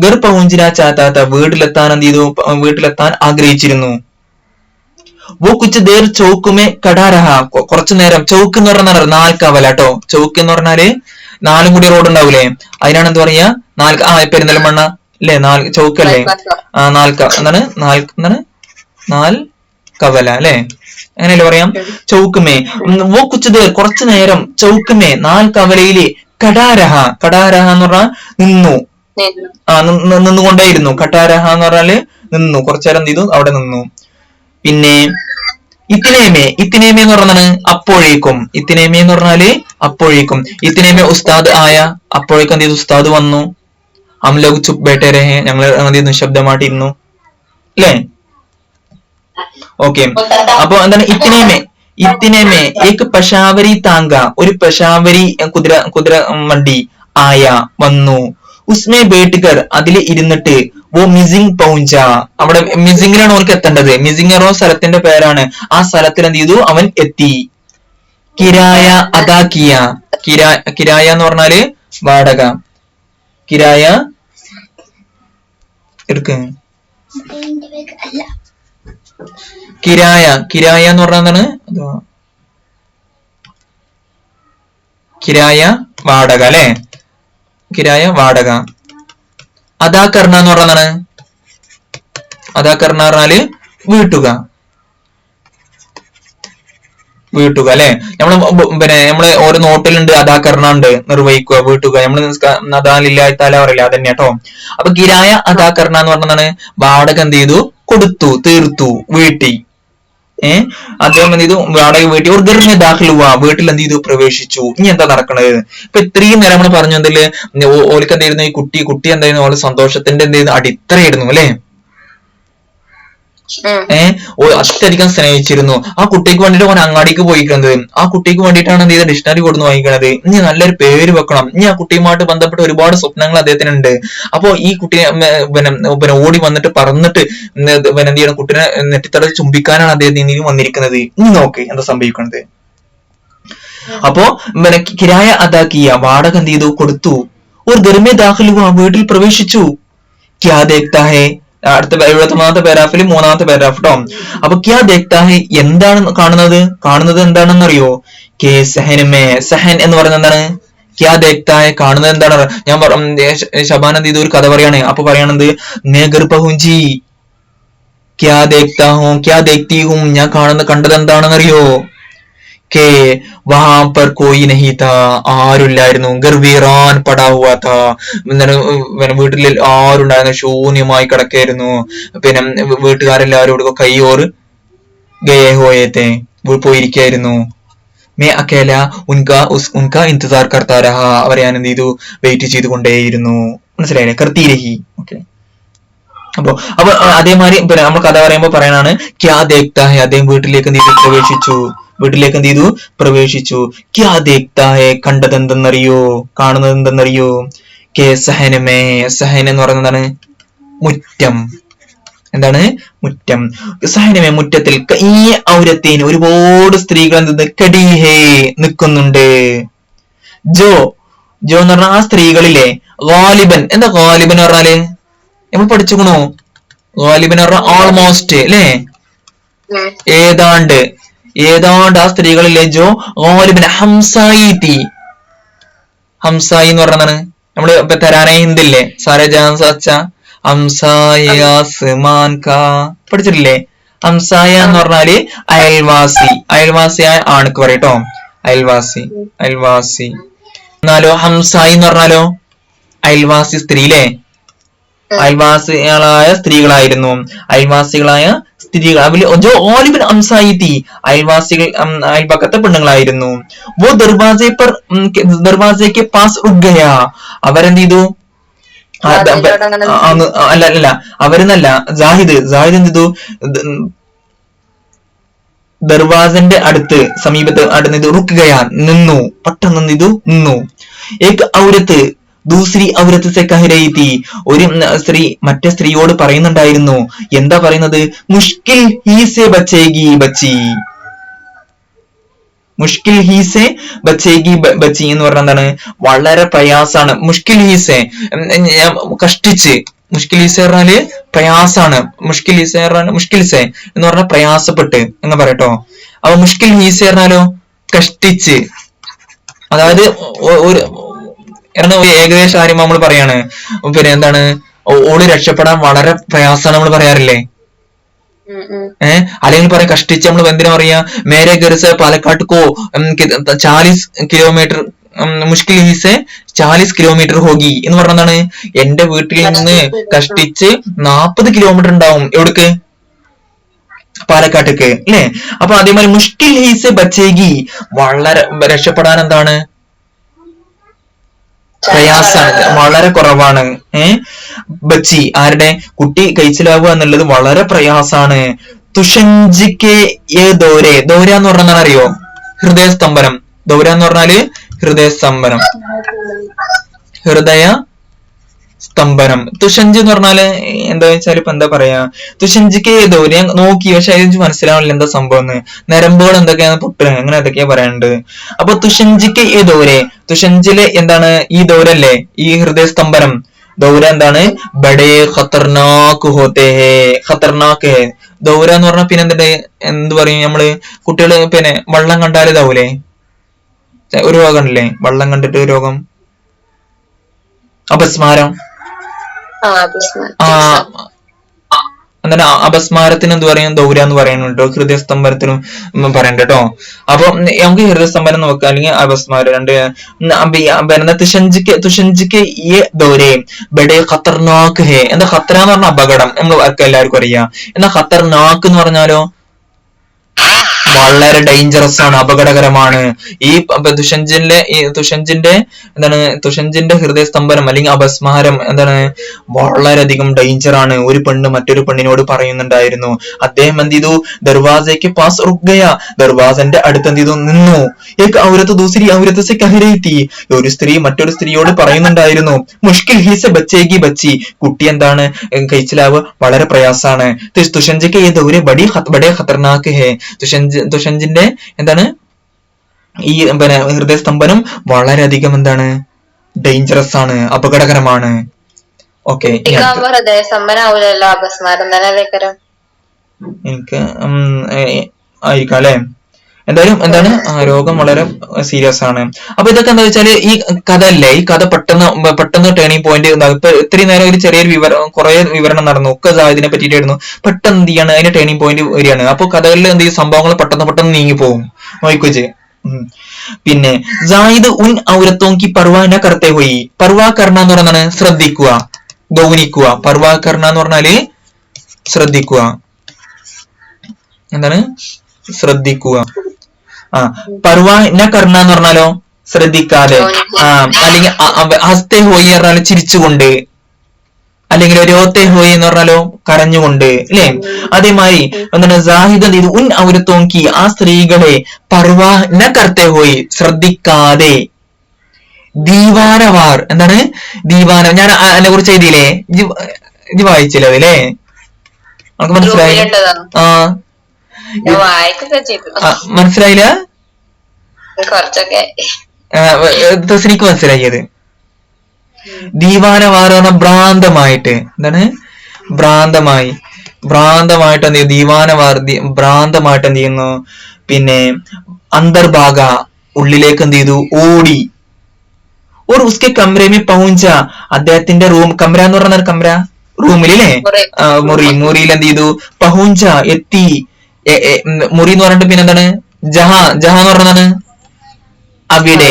ഗർ പഹുഞ്ചനാ ചാഹതാ താ വീട്ടിലെത്താൻ എന്ത് ചെയ്തു? വീട്ടിലെത്താൻ ആഗ്രഹിച്ചിരുന്നു. വോ കുച്ച് ദേർ ചൗക്കുമേ കടാ രഹാ. കുറച്ചു നേരം. ചൗക്ക് എന്ന് പറഞ്ഞാൽ 4 കവല കേട്ടോ. ചൗക്ക് എന്ന് പറഞ്ഞാല് 4 കൂടി റോഡ് ഉണ്ടാവൂലേ? അതിനാണ് എന്താ പറയാ? 4 പെരിന്തൽമണ്ണ അല്ലെ? 4 ചൗക്കല്ലേ? എന്താണ് 4 കവല അല്ലെ? അങ്ങനെയല്ലേ പറയാം? ചൗക്കുമേ വോ കുച്ച് ദേർ കുറച്ചു നേരം. ചൗക്കുമേ 4 കവലയില്. കടാരഹ എന്ന് പറഞ്ഞാൽ നിന്നു. നിന്നുകൊണ്ടേയിരുന്നു. കടാരഹ എന്ന് പറഞ്ഞാല് നിന്നു. കുറച്ചേരം എന്ത് ചെയ്തു? അവിടെ നിന്നു. പിന്നെ ഇത്തിനേമേ എന്ന് പറഞ്ഞാണ് അപ്പോഴേക്കും. ഇത്തിനേമേ എന്ന് പറഞ്ഞാല് അപ്പോഴേക്കും. ഇത്തിനേമേ ഉസ്താദ് ആയ. അപ്പോഴേക്കും എന്ത് ചെയ്തു? ഉസ്താദ് വന്നു. ഹം ലോഗ് ചുപ് ബേഠേ രഹേ. ഞങ്ങൾ എന്ത് ചെയ്യുന്നു? നിശബ്ദമായിട്ടിരുന്നു അല്ലേ? ഓക്കെ. അപ്പൊ എന്താണ്? ഇത്തിനേമേ ഏക് പെഷാവരി താങ്ക. ഒരു പെഷാവരി കുതിര വണ്ടി ആയ വന്നു. ഉസ്മേ ബേട്ട്കർ അതിൽ ഇരുന്നിട്ട്. വോ മിസിംഗ് പൗഞ്ച. അവിടെ മിസിംഗിലാണ് അവർക്ക് എത്തേണ്ടത്. മിസിംഗ് എറോ സ്ഥലത്തിന്റെ പേരാണ്. ആ സ്ഥലത്തിൽ എന്ത് ചെയ്തു? അവൻ എത്തി. കിരായ അദാ കിയ. കിരായ എന്ന് പറഞ്ഞാല് വാടക. കിരായ എടുക്ക്. കിരായ എന്ന് പറഞ്ഞാൽ എന്താണ്? കിരായ വാടക അല്ലെ? കിരായ വാടക. അദാ കർണ എന്ന് പറഞ്ഞാൽ അദാ കർണ പറഞ്ഞാല് വീട്ടുക. വീട്ടുക അല്ലെ? നമ്മള് ഓരോ നോട്ടിലുണ്ട് അദാ കർണ ഉണ്ട്, നിർവഹിക്കുക, വീട്ടുക. നമ്മള് അദാലില്ലാത്താല പറയില്ല, അതന്നെ കേട്ടോ. അപ്പൊ കിരായ അദാ കർണ എന്ന് പറഞ്ഞാണ് വാടക എന്ത് ചെയ്തു? കൊടുത്തു, തീർത്തു, വീട്ടി. അദ്ദേഹം എന്ത് ചെയ്തു? വാടക വീട്ടി. ഒരു ഗർമ ദാഖിലുവ, വീട്ടിൽ എന്ത് ചെയ്തു? പ്രവേശിച്ചു. ഇനി എന്താ നടക്കണത്? ഇപ്പൊ ഇത്രയും നേരം നമ്മൾ പറഞ്ഞു എന്തില് ഓൾക്ക് എന്തായിരുന്നു? ഈ കുട്ടി എന്തായിരുന്നു? ഓള് സന്തോഷത്തിന്റെ എന്ത് ചെയ്യുന്നു? അടിത്തറയായിരുന്നു അല്ലെ? അത്യധികം സ്നേഹിച്ചിരുന്നു. ആ കുട്ടിക്ക് വേണ്ടിട്ട് ഓൻ അങ്ങാടിക്ക് പോയിക്കുന്നത്. ആ കുട്ടിക്ക് വേണ്ടിയിട്ടാണ് എന്ത് ചെയ്ത് ഡിക്ഷണറി കൊടുന്ന് വാങ്ങിക്കണത്. ഇനി നല്ലൊരു പേര് വെക്കണം. ഇനി ആ കുട്ടിയുമായിട്ട് ബന്ധപ്പെട്ട ഒരുപാട് സ്വപ്നങ്ങൾ അദ്ദേഹത്തിനുണ്ട്. അപ്പൊ ഈ കുട്ടിയെ പിന്നെ ഓടി വന്നിട്ട് പറന്നിട്ട് എന്ത് ചെയ്യണം? കുട്ടിനെ നെറ്റിത്തടച്ച് ചുംബിക്കാനാണ് അദ്ദേഹം ഇനി വന്നിരിക്കുന്നത്. ഇനി നോക്ക് എന്താ സംഭവിക്കുന്നത്. അപ്പോ കിരായ അദാക്കിയ, വാടക എന്ത് ചെയ്തു? കൊടുത്തു. ഒരു ഗർമേ ദാഖിലുവ, വീട്ടിൽ പ്രവേശിച്ചു. ക്യാ ദേഖ്താ ഹൈ, അടുത്ത 73ാമത്തെ പാരാഗ്രാഫിൽ 3ാമത്തെ പാരാഗ്രാഫ് ട്ടോ. അപ്പൊ ക്യാ ദേഖ്താ ഹൈ, എന്താണ് കാണുന്നത് എന്താണെന്ന് അറിയോ? കെ സഹനമേ, സഹൻ എന്ന് പറയുന്നത് എന്താണ്? ക്യാ ദേഖ്താ ഹൈ, കാണുന്നത് എന്താണ്? ഞാൻ ഷബാൻ എന്ത് ചെയ്തു? ഒരു കഥ പറയാണ്. അപ്പൊ പറയണത് മേ ഘർ പഹുഞ്ചി ക്യാ ദേഖ്താ ഹൂം, ക്യാ ദേഖ്തി ഹൂം, ഞാൻ കണ്ടത് എന്താണെന്ന് അറിയോ? കെ വഹാ പർ കോയി നഹി താ, ആരുമില്ലായിരുന്നു. ഗർ വീറാൻ പടാ ഹുവാ താ, വീട്ടിൽ ആരുണ്ടായിരുന്നു? ശൂന്യമായി കിടക്കായിരുന്നു. പിന്നെ വീട്ടുകാരെല്ലാവരും കൈയോർ ഗയേ ഹോയത്തെ, പോയിരിക്കായിരുന്നു. മേ അക്കേല ഉൻകാ ഇന്തിസാർ കർത്താ രഹാ, അവരെ ഞാൻ എന്ത് ചെയ്തു? വെയിറ്റ് ചെയ്തുകൊണ്ടേയിരുന്നു. മനസ്സിലായില്ലേ? കർത്തി രഹി. ഓക്കെ. അപ്പൊ അതേമാതിരി പിന്നെ നമ്മൾ കഥ പറയുമ്പോ പറയാനാണ് ക്യാ ദേഖ്താ ഹൈ, അദ്ദേഹം വീട്ടിലേക്ക് എന്ത് ചെയ്തു? പ്രവേശിച്ചു. വീട്ടിലേക്ക് എന്ത് ചെയ്തു? പ്രവേശിച്ചു. ക്യാ ദേഖ്താ ഹൈ, കണ്ടത് എന്തെന്നറിയോ? കാണുന്നത് എന്തെന്നറിയോ? കെ സഹനമേ, സഹൻ എന്ന് പറയുന്നത് എന്താണ്? മുറ്റം. എന്താണ്? മുറ്റം. സഹനമേ, മുറ്റത്തിൽ. ഈ ഔരത്തേന്, ഒരുപാട് സ്ത്രീകൾ എന്ത് കടീഹേ, നിൽക്കുന്നുണ്ട്. ജോ എന്ന് പറഞ്ഞാൽ ആ സ്ത്രീകളിലെ ഗാലിബൻ. എന്താ ഗാലിബൻ പറഞ്ഞാല്? നമ്മൾ പഠിച്ചുക്കണോ? ഗാലിബൻ പറഞ്ഞാൽ ഓൾമോസ്റ്റ് അല്ലേ? ഏതാണ്ട് ആ സ്ത്രീകളിലെ ജോ ഗാലിബൻ ഹംസായി. ഹംസായി എന്ന് പറഞ്ഞാണ് നമ്മള് ഇപ്പൊ തരാനേ ഹിന്ദില്ലേ? സാരേ ജാൻ സച്ച ഹംസായാസ്മാൻ കാ പഠിച്ചിട്ടില്ലേ? ഹംസായ എന്ന് പറഞ്ഞാല് അയൽവാസിയായ ആണുക്ക് പറയട്ടോ, അയൽവാസി. എന്നാലോ ഹംസായി എന്ന് പറഞ്ഞാലോ അയൽവാസി സ്ത്രീ അല്ലേ? അയൽവാസികളായ സ്ത്രീകളായിരുന്നു. അയൽവാസികളായ സ്ത്രീകൾ. ഓലിബിൻ അംസായിത്തി, അയൽപക്കത്തെ പെണ്ണുങ്ങളായിരുന്നു. വോ ദർവാസയ്ക്ക് പാസ് ഉഗ്ഗയ, അവരെന്ത് ചെയ്തു? അല്ല അവരെന്നല്ല, ജാഹിദ് എന്ത് ചെയ്തു? ദർവാസന്റെ സമീപത്ത് അടുത്ത് റുക്കുകയാ, നിന്നു. പെട്ടെന്ന് എന്ത് ചെയ്തു? നിന്നു. ഏക് ഔരത്ത് ദൂസരി ഔരത്ത് സെ കഹ രഹി തീ, ഒരു സ്ത്രീ മറ്റേ സ്ത്രീയോട് പറയുന്നുണ്ടായിരുന്നു. എന്താ പറയുന്നത്? മുഷ്കിൽ ഹീ സെ ബച്ചേഗി ബച്ചി. മുഷ്കിൽ ഹീ സെ ബച്ചേഗി ബച്ചി എന്ന് പറഞ്ഞാൽ എന്താണ്? വളരെ പ്രയാസാണ്. മുഷ്കിൽ ഹീസെ കഷ്ടിച്ച്. മുഷ്കിൽ ഹീസെ പറഞ്ഞാല് പ്രയാസാണ്. മുഷ്കിൽ ഹീസെ എന്ന് പറഞ്ഞാൽ പ്രയാസപ്പെട്ട് എന്ന് പറയട്ടോ. അപ്പൊ മുഷ്കിൽ ഹീസെ പറഞ്ഞാലോ കഷ്ടിച്ച്. അതായത് ഏകദേശം കാര്യം നമ്മൾ പറയാണ്. പിന്നെ എന്താണ്? ഓള് രക്ഷപ്പെടാൻ വളരെ പ്രയാസമാണ് നമ്മൾ പറയാറില്ലേ? അല്ലെങ്കിൽ പറയാം കഷ്ടിച്ച്. നമ്മൾ എന്തിനാ പറയാ? മേരെ ഗർസ പാലക്കാട്ടുക്കോ 40 കിലോമീറ്റർ, മുഷ്കിൽ ഹീസെ 40 കിലോമീറ്റർ ഹോഗി എന്ന് പറഞ്ഞതാണ്. എന്റെ വീട്ടിൽ നിന്ന് കഷ്ടിച്ച് 40 കിലോമീറ്റർ ഉണ്ടാവും. എവിടേക്ക്? പാലക്കാട്ടേക്ക് അല്ലേ? അപ്പൊ അതേമാതിരി മുഷ്കിൽ ഹീസെ ബച്ചേഗി, വളരെ രക്ഷപ്പെടാൻ എന്താണ്? പ്രയാസാണ്, വളരെ കുറവാണ്. ബച്ചി, ആരുടെ? കുട്ടി കഴിച്ചിലാവുക എന്നുള്ളത് വളരെ പ്രയാസാണ്. തുഷഞ്ചിക്കെ ദോരെ എന്ന് പറഞ്ഞാൽ അറിയോ? ഹൃദയസ്തംഭനം. ദോര എന്ന് പറഞ്ഞാല് ഹൃദയസ്തംഭനം. ഹൃദയ സ്തംഭനം. തുഷഞ്ച് എന്ന് പറഞ്ഞാല് എന്താ വെച്ചാൽ ഇപ്പൊ എന്താ പറയാ, തുഷഞ്ചിക്ക് ദൗരെ ഞാൻ നോക്കി, പക്ഷെ അതിന് മനസ്സിലാവണില്ല എന്താ സംഭവം എന്ന്. നരമ്പുകൾ എന്തൊക്കെയാണ് പൊട്ടുക, അങ്ങനെ എന്തൊക്കെയാ പറയാനുണ്ട്. അപ്പൊ തുഷഞ്ചിക്ക് ഈ ദൗരെ, തുഷഞ്ചില് എന്താണ് ഈ ദൗരല്ലേ, ഈ ഹൃദയസ്തംഭനം ദൗര എന്താണ്, ബഡേ ഖത്തർനാക്ക് ഹോത്തേ ഹേ, ഖത്തർനാക്ക് ഹേ ദൗര എന്ന് പറഞ്ഞാൽ. പിന്നെ എന്ത് പറയും നമ്മള്, കുട്ടികള് പിന്നെ വെള്ളം കണ്ടാല് ഇതാവൂലേ, ഒരു രോഗം ഉണ്ടല്ലേ വെള്ളം കണ്ടിട്ട് രോഗം, അപസ്മാരം. ആ എന്താണ് അപസ്മാരത്തിന് എന്ത് പറയും, ദൗര എന്ന് പറയുന്നുണ്ടോ, ഹൃദയസ്തംഭനത്തിനും പറയണ്ട കേട്ടോ. അപ്പൊ നമുക്ക് ഹൃദയസ്തംഭനം നോക്കാം, അല്ലെങ്കിൽ അപസ്മാരം രണ്ട്. തുഷഞ്ചിക്ക് ഈ ദൗരയും ബഡേ ഖത്തർനാക്ക് ഹേ, എന്താ ഖത്തറ എന്ന് പറഞ്ഞ അപകടം, നമ്മൾ എല്ലാവർക്കും അറിയാം. എന്നാ ഖത്തർനാക്ക് എന്ന് പറഞ്ഞാലോ വളരെ ഡേഞ്ചറസ് ആണ്, അപകടകരമാണ്. ഈ തുഷഞ്ചിന്റെ എന്താണ്, തുഷഞ്ചിന്റെ ഹൃദയസ്തംഭനം അല്ലെങ്കിൽ അപസ്മാരം എന്താണ്, വളരെയധികം ഡേഞ്ചർ ആണ്. ഒരു പെണ്ണ് മറ്റൊരു പെണ്ണിനോട് പറയുന്നുണ്ടായിരുന്നു, അദ്ദേഹം എന്ത് ചെയ്തു, ദർവാസയ്ക്ക് പാസ് റുക്കയ, ദർവാസന്റെ അടുത്ത് എന്ത് ചെയ്തു, നിന്നു. ഔരത്ത് ദൂസരി ഔരത്ത് സെ കഹരത്തി, ഒരു സ്ത്രീ മറ്റൊരു സ്ത്രീയോട് പറയുന്നുണ്ടായിരുന്നു, മുഷ്കിൽ ഹീസ ബച്ചേഗി ബച്ചി, കുട്ടി എന്താണ് കഴിച്ചിലാവ് വളരെ പ്രയാസാണ്. തുഷഞ്ചിക്ക് ഈ ദൗരെ ബഡേ ഖത്തർനാക്ക് ഹേ, തുഷഞ്ചിന്റെ എന്താണ് ഈ പിന്നെ ഹൃദയസ്തംഭനം വളരെയധികം എന്താണ് ഡേഞ്ചറസ് ആണ്, അപകടകരമാണ്. ഓക്കെ, എനിക്ക് ആയിരിക്കാം അല്ലെ. എന്തായാലും എന്താണ് രോഗം വളരെ സീരിയസ് ആണ്. അപ്പൊ ഇതൊക്കെ എന്താ വെച്ചാല് ഈ കഥ അല്ലേ, ഈ കഥ പെട്ടെന്ന് ടേണിംഗ് പോയിന്റ്. ഇപ്പൊ ഇത്രയും നേരം ഒരു ചെറിയൊരു കുറെ വിവരണം നടന്നു, ഒക്കെ ഇതിനെ പറ്റിയിട്ടായിരുന്നു. പെട്ടെന്ന് എന്ത് ചെയ്യാണ്, അതിന്റെ ടേണിംഗ് പോയിന്റ് വരികയാണ്. അപ്പൊ കഥകളിൽ എന്ത് ചെയ്യും, സംഭവങ്ങൾ പെട്ടെന്ന് നീങ്ങി പോകും, നോയിക്കോച്ച്. പിന്നെ ജായിദ് ഉൻ ഔരത്തോങ്കി പർവാന കർത്തെ പോയി, പർവാ കർണ എന്ന് പറയുന്നതാണ് ശ്രദ്ധിക്കുക, ഗൗനിക്കുക. പർവാ കർണ എന്ന് പറഞ്ഞാല് ശ്രദ്ധിക്കുക, എന്താണ് ശ്രദ്ധിക്കുക. പർവാന കർണ എന്ന് പറഞ്ഞാലോ ശ്രദ്ധിക്കാതെ, അല്ലെങ്കിൽ ഹസ്തേ ഹോയി പറഞ്ഞാല് ചിരിച്ചുകൊണ്ട്, അല്ലെങ്കിൽ രോത്തെ ഹോയി എന്ന് പറഞ്ഞാലോ കരഞ്ഞുകൊണ്ട്, അല്ലെ. അതേമാതിരി എന്താണ് സാഹിദ് ഇത് ഉൻ ഔരത്തോങ്കി, ആ സ്ത്രീകളെ പർവാന കർത്തെ ഹോയി ശ്രദ്ധിക്കാതെ, ദീവാനവാർ എന്താണ് ദീവാന, ഞാൻ അതിനെ കുറിച്ച് എഴുതിയില്ലേ, ഇത് വായിച്ചില്ല അതില്ലേ, നമുക്ക് മനസ്സിലായി. മനസ്സിലായില്ല, തസ്നിക്ക് മനസ്സിലാക്കിയത്. ദീവാനവാർ പറഞ്ഞ ഭ്രാന്തമായിട്ട്, എന്താണ് ഭ്രാന്തമായിട്ട് എന്ത് ചെയ്യും, ദീവാനവാർ ഭ്രാന്തമായിട്ട് എന്ത് ചെയ്യുന്നു. പിന്നെ അന്തർഭാഗ ഉള്ളിലേക്ക് എന്ത് ചെയ്തു, ഓടി. और उसके कमरे में पहुंचा, അദ്ദേഹത്തിന്റെ റൂം, കമര എന്ന് പറഞ്ഞാൽ കമര റൂമിലല്ലേ, മുറിയിൽ എന്ത് ചെയ്തു, പഹുഞ്ച എത്തി. മുറി എന്ന് പറഞ്ഞിട്ട് പിന്നെ എന്താണ് ജഹാ എന്ന് പറഞ്ഞതാണ് അവിടെ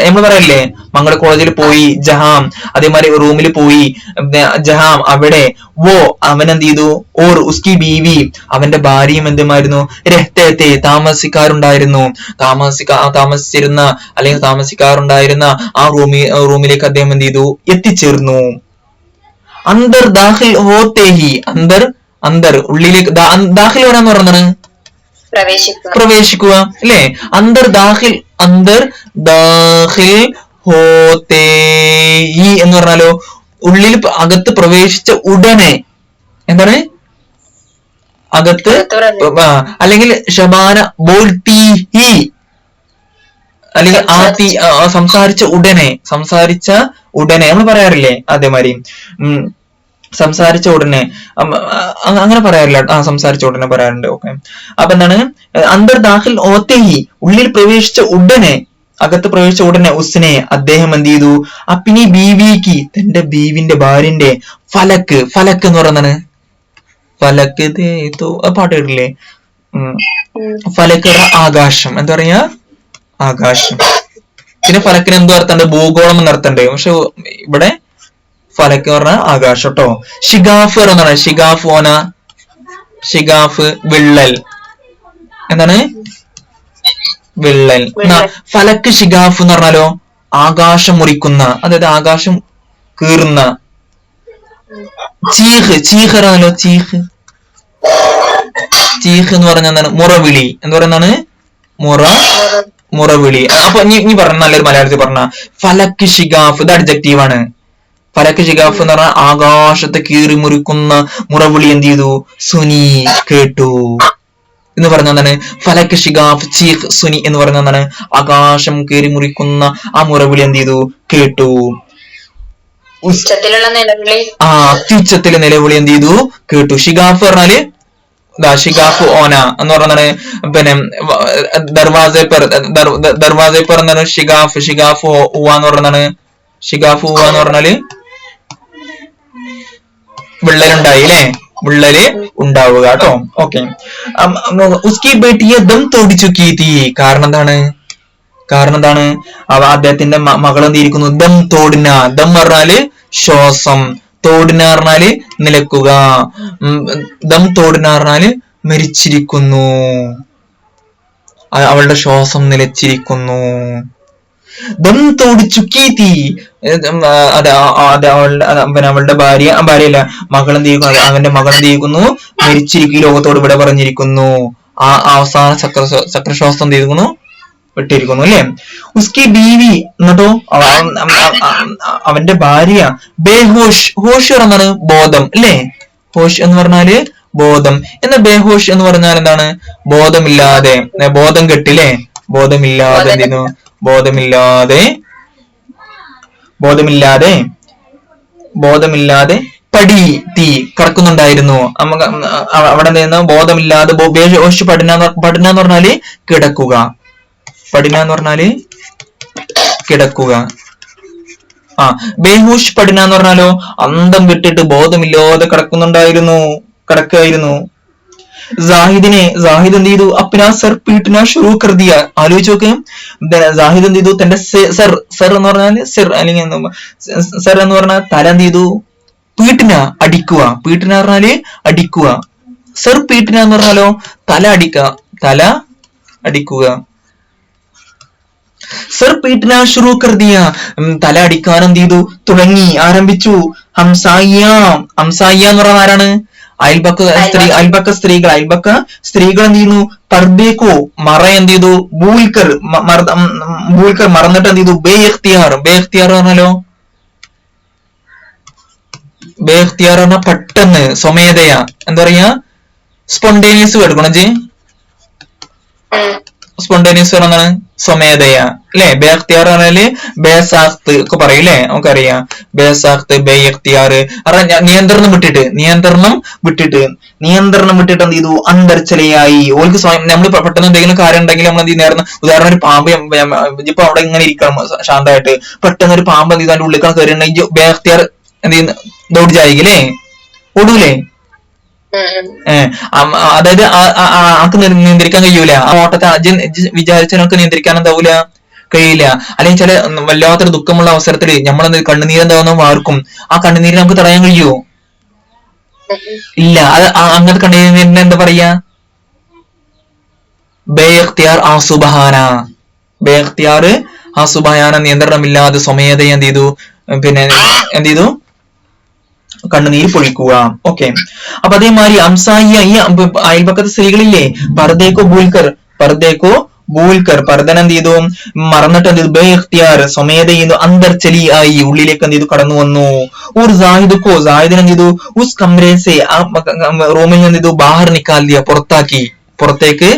നമ്മൾ പറയല്ലേ, മംഗള കോളേജിൽ പോയി ജഹാം, അതേമാതിരി റൂമിൽ പോയി ജഹാം അവിടെ. വോ അവൻ എന്ത് ചെയ്തു, ഓർ ഉസ്കി ബീവി അവന്റെ ഭാര്യയും എന്തുമായിരുന്നു, രഹ്തത്തെ താമസിച്ചിരുന്ന അല്ലെങ്കിൽ താമസിക്കാറുണ്ടായിരുന്ന ആ റൂമിലേക്ക് അദ്ദേഹം എന്ത് ചെയ്തു, എത്തിച്ചേർന്നു. അന്തർ ദാഖിൽ ഹോത്തേഹി, അന്തർ ഉള്ളിലേക്ക്, ദാഖിൽ വരാന്ന് പറഞ്ഞത് പ്രവേശിക്കുക അല്ലെ. അന്തർ ദാഖിൽ ഹോത്തേഹി എന്ന് പറഞ്ഞാലോ ഉള്ളിൽ അകത്ത് പ്രവേശിച്ച ഉടനെ, എന്താണ് അകത്ത്, അല്ലെങ്കിൽ ഷബാന ബോൾട്ടീഹി, അല്ലെങ്കിൽ സംസാരിച്ച ഉടനെ നമ്മൾ പറയാറില്ലേ, അതേമാതിരി സംസാരിച്ച ഉടനെ അങ്ങനെ പറയാറില്ല, സംസാരിച്ച ഉടനെ പറയാറുണ്ട്. ഓക്കെ, അപ്പൊ എന്താണ് അന്തർ ദാഖിൽ ഓത്തേഹി ഉള്ളിൽ പ്രവേശിച്ച ഉടനെ, അകത്ത് പ്രവേശിച്ച ഉടനെ, ഉസ്നെ അദ്ദേഹം എന്ത് ചെയ്തു, അപ്പിനി ബീവിക്ക് തന്റെ ബീവിന്റെ ഭാര്യന്റെ ഫലക്ക് എന്ന് പറയുന്നതാണ് ഫലക്ക് പാട്ട് കേട്ടില്ലേ, ഫലക്ക് ആകാശം, എന്താ പറയാ ആകാശം. പിന്നെ ഫലക്കിന് എന്തോ അർത്ഥമുണ്ട്, ഭൂഗോളം എന്ന് അർത്ഥമുണ്ട്. പക്ഷെ ഇവിടെ ഫലക്ക് പറഞ്ഞ ആകാശം കേട്ടോ. ഷിഗാഫ് എന്നാണ്, ഷിഗാഫ് വിള്ളൽ, എന്താണ് വിള്ളൽ. ഫലക്ക് ഷിഗാഫ് എന്ന് പറഞ്ഞാലോ ആകാശം മുറിക്കുന്ന, അതായത് ആകാശം കീറുന്ന. ചീഹ് ആണല്ലോ, ചീഹ് എന്ന് പറഞ്ഞ എന്താണ്, മുറവിളി എന്ന് പറയുന്നതാണ് മുറവിളി. അപ്പൊ നീ പറഞ്ഞ നല്ലൊരു മലയാളത്തിൽ പറഞ്ഞ ഫലക്ക് ഷിഗാഫ്, ഇത് അഡ്ജക്റ്റീവ് ആണ്. ഫലക്ക് ഷിഗാഫ് എന്ന് പറഞ്ഞാൽ ആകാശത്തെ കീറി മുറിക്കുന്ന മുറവിളി എന്ത് ചെയ്തു? സുനി കേട്ടു എന്ന് പറഞ്ഞ എന്താണ്? ഫലക്ക് ഷിഗാഫ് ചീഖ് സുനി എന്ന് പറഞ്ഞ എന്താണ്? ആകാശം കീറി മുറിക്കുന്ന ആ മുറവിളി എന്ത് ചെയ്തു? കേട്ടു. ഉച്ചത്തിലുള്ള നിലവിളി അത്യുച്ചത്തിലെ നിലവിളി എന്ത് ചെയ്തു? കേട്ടു. ഷിഗാഫ് പറഞ്ഞാല് ഷിഗാഫ് ഓന എന്ന് പറഞ്ഞാണ്. പിന്നെ ദർവാസെ പെർ എന്താണ്? ഷിഗാഫ് ഉവ എന്ന് പറഞ്ഞാണ്. ഷിഗാഫ് ഉവ എന്ന് പറഞ്ഞാല് വിള്ളലുണ്ടായി അല്ലെ? വിള്ളല് ഉണ്ടാവുക കേട്ടോ. ഓക്കെ. ഉസ്കി ബേട്ടിയെ ദം തോടി ചുക്കി തീ. കാരണം എന്താണ്? അദ്ദേഹത്തിന്റെ മകൾ എന്തിരിക്കുന്നു? ദം തോടിന. ദം പറഞ്ഞാല് ശ്വാസം, തോടിന പറഞ്ഞാല് നിലക്കുക, ദം തോടിന പറഞ്ഞാല് മരിച്ചിരിക്കുന്നു, അവളുടെ ശ്വാസം നിലച്ചിരിക്കുന്നു. ദം തോടി ചുക്കി തീ. അവളുടെ ഭാര്യയല്ല, മകൾ എന്ത് ചെയ്യുന്നു? അവന്റെ മകൾ എന്ത് ചെയ്യുന്നു? മരിച്ചിരിക്കും, ലോകത്തോട് ഇവിടെ പറഞ്ഞിരിക്കുന്നു. ആ അവസാന ചക്രശ്വാസം എന്ത് ചെയ്തിരിക്കുന്നു? വിട്ടിരിക്കുന്നു അല്ലെ? ഉസ്കി ബീവി എന്നിട്ടോ അവന്റെ ഭാര്യ ബേഹോഷ്. ഹോഷ് എന്താണ്? ബോധം അല്ലെ? ഹോഷ് എന്ന് പറഞ്ഞാല് ബോധം. എന്നാൽ ബേഹോഷ് എന്ന് പറഞ്ഞാൽ എന്താണ്? ബോധമില്ലാതെ, ബോധം കെട്ടില്ലേ? ബോധമില്ലാതെ എന്ത് ചെയ്യുന്നു? ബോധമില്ലാതെ പടി തീ കറക്കുന്നുണ്ടായിരുന്നു. അവിടെ നിന്ന് ബോധമില്ലാതെ ബേഹോഷ് പഠന എന്ന് പറഞ്ഞാല് കിടക്കുക. പഠന എന്ന് പറഞ്ഞാല് കിടക്കുക. ബേഹൂഷ് പഠന എന്ന് പറഞ്ഞാലോ അന്തം വിട്ടിട്ട് ബോധമില്ലാതെ കിടക്കായിരുന്നു. സാഹിദ് എന്ത് ചെയ്തു? അപ്നാ സർ പീട്ടന ഷുറൂ കർ ദിയ. ആലോചിച്ച് നോക്ക്. സാഹിദ് എന്ത് ചെയ്തു? തന്റെ സർ എന്ന് പറഞ്ഞാല് അല്ലെങ്കിൽ സർ എന്ന് പറഞ്ഞാൽ തല എന്ത് ചെയ്തു? പീട്ടന അടിക്കുക. പീട്ടന പറഞ്ഞാല് അടിക്കുക. സർ പീട്ടന എന്ന് പറഞ്ഞാലോ തല അടിക്കുക. സർ പീട്ടന ഷുറൂ കർ ദിയ. തല അടിക്കാൻ എന്ത് ചെയ്തു? ആരംഭിച്ചു. ഹംസായ എന്ന് പറഞ്ഞാൽ ആരാണ്? അയൽപക്ക സ്ത്രീകൾ എന്ത് ചെയ്യുന്നു? പർദേക്കോ മറ എന്ത് ചെയ്തു? ബൂൽക്കർ മറന്നിട്ട് എന്ത് ചെയ്തു? ബേ ഇഖ്തിയാർ പറഞ്ഞാലോ പെട്ടെന്ന്, സ്വമേധയാ, എന്താ പറയാ? സ്പോണ്ടേനിയസ് കേൾക്കണം ജി. സ്പോണ്ടേനിയസ് പറഞ്ഞാണ് സ്വമേധയാ അല്ലെ? ബേഖ്തിയാർ പറഞ്ഞാല് ബേസാഖ്ത് ഒക്കെ പറയൂലേ? നമുക്കറിയാം. ബേസാഖ്ത്, ബേ ഇഖ്തിയാർ. നിയന്ത്രണം വിട്ടിട്ട് എന്ത് ചെയ്തു? അന്തർച്ചലയായി. ഓൾക്ക് സ്വയം നമ്മൾ പെട്ടെന്ന് എന്തെങ്കിലും കാര്യം ഉണ്ടെങ്കിൽ നമ്മൾ എന്ത് ചെയ്യുന്ന? ഉദാഹരണം ഒരു പാമ്പ് ഇപ്പൊ അവിടെ ഇങ്ങനെ ഇരിക്കണം ശാന്തമായിട്ട്, പെട്ടെന്ന് ഒരു പാമ്പ് എന്ത് ചെയ്തു? അതിന്റെ ഉള്ളിൽ കയറിയിട്ടുണ്ടെങ്കിൽ ബേഖ്തിയാർ എന്ത് ചെയ്യുന്നു? ദൗഡ് ജായില്ലേ? ഓടൂലേ? അതായത് ആൾക്ക് നിയന്ത്രിക്കാൻ കഴിയൂല. ആ ഓട്ടത്തെ വിചാരിച്ച നമുക്ക് നിയന്ത്രിക്കാൻ എന്താവൂല? കഴിയില്ല. അല്ലെങ്കിൽ ചില വല്ലാത്തൊരു ദുഃഖമുള്ള അവസരത്തിൽ നമ്മളെന്ത് കണ്ണുനീരെന്താവുന്ന വാർക്കും. ആ കണ്ണുനീര് നമുക്ക് തടയാൻ കഴിയുമോ? ഇല്ല. അത് അങ്ങനത്തെ കണ്ണുനീരിനെ എന്താ പറയാ? ബേഖ്തിയാർ ആസുബഹാന. നിയന്ത്രണമില്ലാതെ സ്വമേധയ എന്ത് ചെയ്തു? പിന്നെ എന്ത് ചെയ്തു? കണ്ണുനീര് പൊഴിക്കുക. ഓക്കെ. അപ്പൊ അതേമാതിരി അംസായിയ, ഈ അയൽപക്കത്തെ സ്ത്രീകളില്ലേ? പർദേക്കോ ബൂൽക്കർ പർദന എന്ത് ചെയ്തു? മറന്നിട്ട് എന്ത് ചെയ്തു? ബേ ഇഖ്തിയാർ സ്വമേധ ചെയ്യുന്നു. അന്തർച്ചലി ആയി, ഉള്ളിലേക്ക് എന്ത് ചെയ്തു? കടന്നു വന്നു. സാഹിദിന് എന്ത് ചെയ്തു? ഉസ് കംറേസെ, ആ റൂമിൽ നിന്ന് എന്ത് ചെയ്തു? ബാഹർ നിക്കാൽ ദിയ, പുറത്തേക്ക്